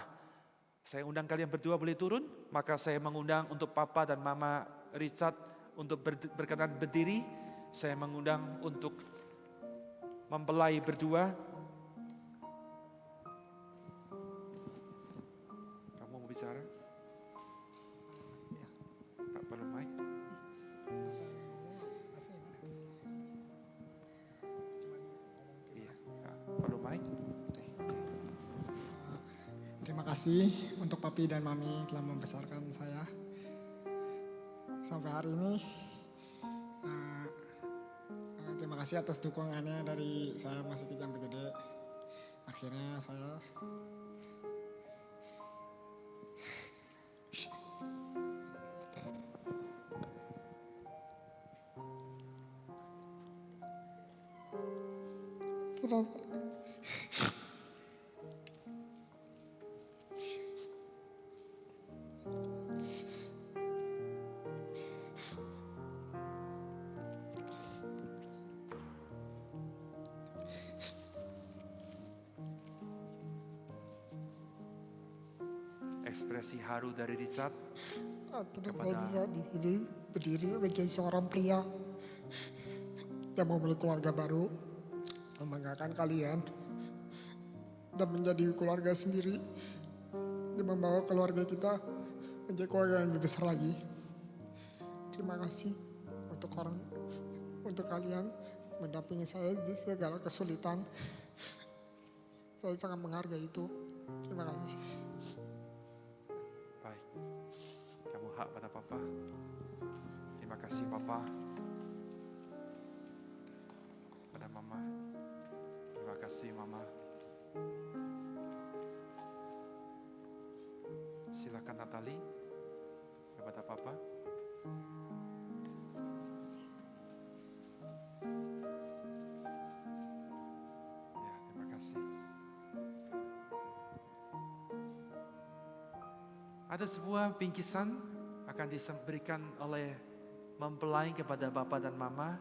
Saya undang kalian berdua boleh turun, maka saya mengundang untuk Papa dan Mama Richard untuk berkenan berdiri. Saya mengundang untuk mempelai berdua. Bicara, tak perlu mic. Perlu mic. Terima kasih untuk Papi dan Mami telah membesarkan saya sampai hari ini. Terima kasih atas dukungannya dari saya masih kejam gede. Akhirnya saya ekspresi haru dari Richard. Akhirnya saya bisa di sini berdiri menjadi seorang pria yang memiliki keluarga baru, membanggakan kalian, dan menjadi keluarga sendiri. Dan membawa keluarga kita menjadi keluarga yang lebih besar lagi. Terima kasih untuk kalian mendampingi saya di segala kesulitan. Saya sangat menghargai itu. Terima kasih. Baik, kamu hak pada Papa. Terima kasih Papa. Pada Mama. Terima kasih Mama. Silakan Natali kepada Papa. Ya, terima kasih. Ada sebuah bingkisan akan diberikan oleh mempelai kepada Bapak dan Mama.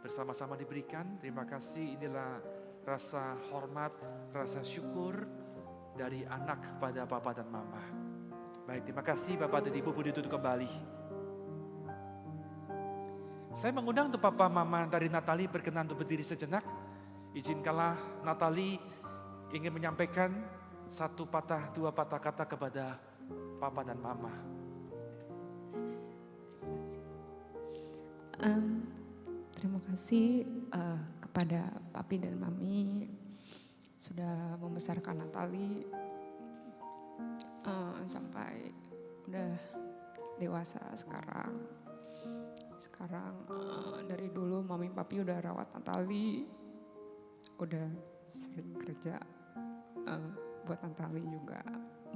Bersama-sama diberikan. Terima kasih, inilah rasa hormat, rasa syukur dari anak kepada Bapak dan Mama. Baik, terima kasih Bapak dan Ibu, boleh duduk kembali. Saya mengundang untuk Papa Mama dari Natali berkenan untuk berdiri sejenak. Izinkanlah Natali ingin menyampaikan dua patah kata kepada Papa dan Mama. Terima kasih kepada Papi dan Mami sudah membesarkan Natali sampai udah dewasa sekarang. Dari dulu Mami Papi udah rawat Natali, udah sering kerja buat Natali juga,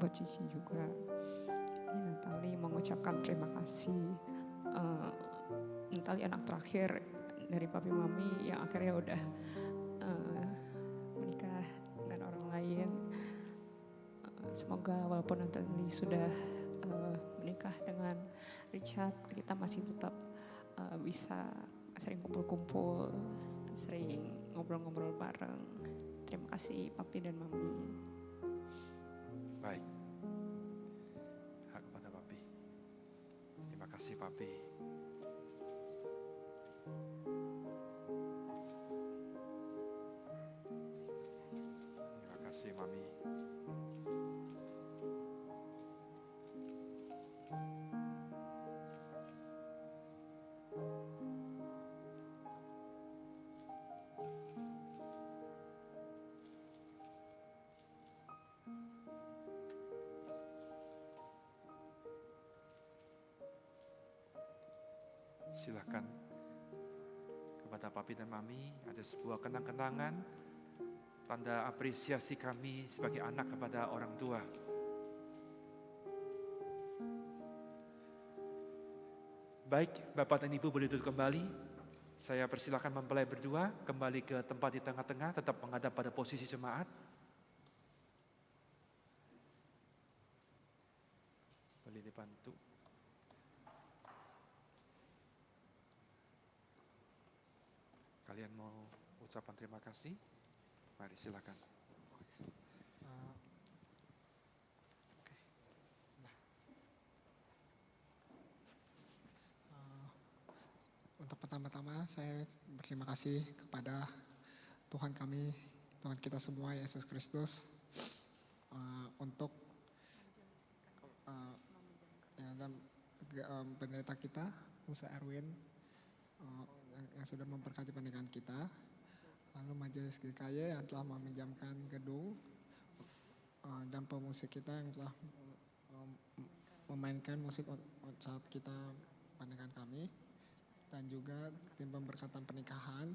buat Cici juga. Ini Natali mengucapkan terima kasih. Natali anak terakhir dari Papi Mami yang akhirnya udah menikah dengan orang lain. Semoga walaupun Natali sudah menikah dengan Richard, kita masih tetap bisa sering kumpul-kumpul, sering ngobrol-ngobrol bareng. Terima kasih Papi dan Mami. Baik. Hak kepada Papi. Terima kasih Papi. Terima kasih Mami. Silakan kepada Papi dan Mami, ada sebuah kenang-kenangan, tanda apresiasi kami sebagai anak kepada orang tua. Baik, Bapak dan Ibu boleh duduk kembali. Saya persilakan mempelai berdua kembali ke tempat di tengah-tengah, tetap menghadap pada posisi jemaat. Boleh dibantu. Kalian mau ucapan terima kasih? Mari silakan. Untuk pertama-tama saya berterima kasih kepada Tuhan kami, Tuhan kita semua Yesus Kristus untuk dan pendeta kita Musa Erwin yang sudah memberkati pernikahan kita, lalu Majelis GKY yang telah meminjamkan gedung dan pemusik kita yang telah memainkan musik saat kita pernikahan kami, dan juga tim pemberkatan pernikahan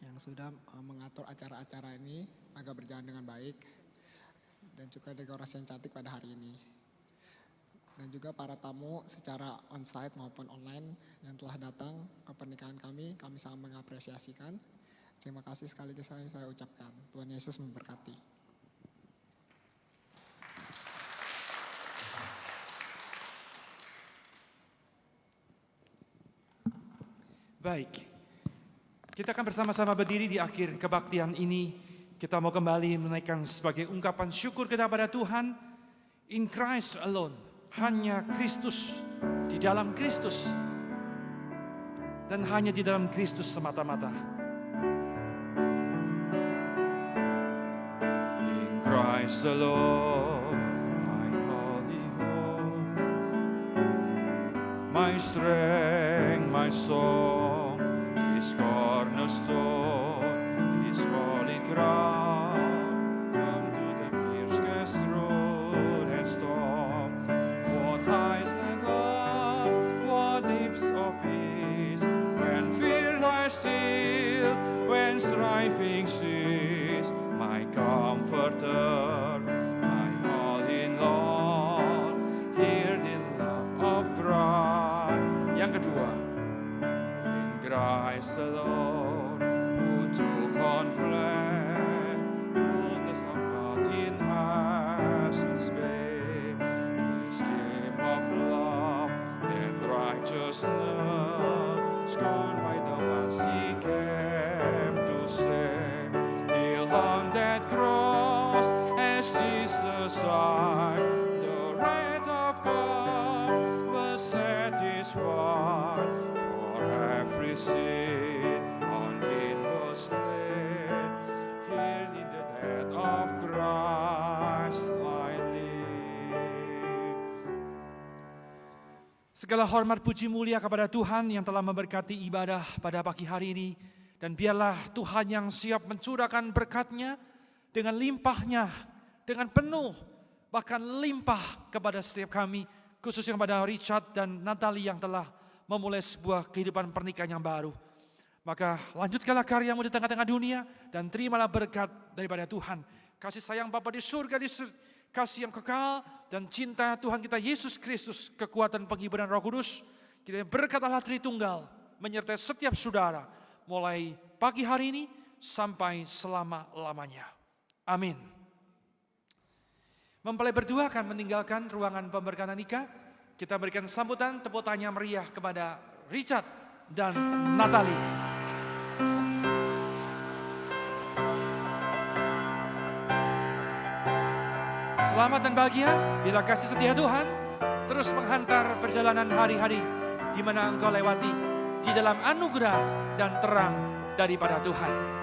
yang sudah mengatur acara-acara ini agar berjalan dengan baik, dan juga dekorasi yang cantik pada hari ini. Dan juga para tamu secara onsite maupun online yang telah datang ke pernikahan kami sangat mengapresiasikan. Terima kasih sekali lagi saya ucapkan. Tuhan Yesus memberkati. Baik, kita akan bersama-sama berdiri di akhir kebaktian ini. Kita mau kembali menaikkan sebagai ungkapan syukur kita pada Tuhan. In Christ alone. Hanya Kristus, di dalam Kristus, dan hanya di dalam Kristus semata-mata. Christ alone, my holy hope, my strength, my song, this cornerstone, this holy ground, come to the fierce throne and storm. What heights and love, what deeps of peace, when fear lies still, when striving cease, my comforter, my all-in-all, hear the love of Christ. Yang kedua, in Christ alone, who took on flesh, fullness of God in essence, babe, this gift of love and righteousness, scorned by the ones he came to save, till on that cross, as Jesus died, the wrath of God was satisfied. For every sin on him was laid, here in the death of Christ I live. Segala hormat puji mulia kepada Tuhan yang telah memberkati ibadah pada pagi hari ini. Dan biarlah Tuhan yang siap mencurahkan berkat-Nya dengan limpahnya, dengan penuh, bahkan limpah kepada setiap kami. Khususnya kepada Richard dan Natalie yang telah memulai sebuah kehidupan pernikahan yang baru. Maka lanjutkanlah karyamu di tengah-tengah dunia dan terimalah berkat daripada Tuhan. Kasih sayang Bapa di surga, kasih yang kekal dan cinta Tuhan kita Yesus Kristus, kekuatan penghiburan Roh Kudus, kita berkat Allah Tritunggal menyertai setiap saudara mulai pagi hari ini sampai selama-lamanya. Amin. Mempelai berdua akan meninggalkan ruangan pemberkatan nikah. Kita berikan sambutan tepuk tangan yang meriah kepada Richard dan Natalie. Selamat dan bahagia bila kasih setia Tuhan terus menghantar perjalanan hari-hari di mana engkau lewati di dalam anugerah dan terang daripada Tuhan.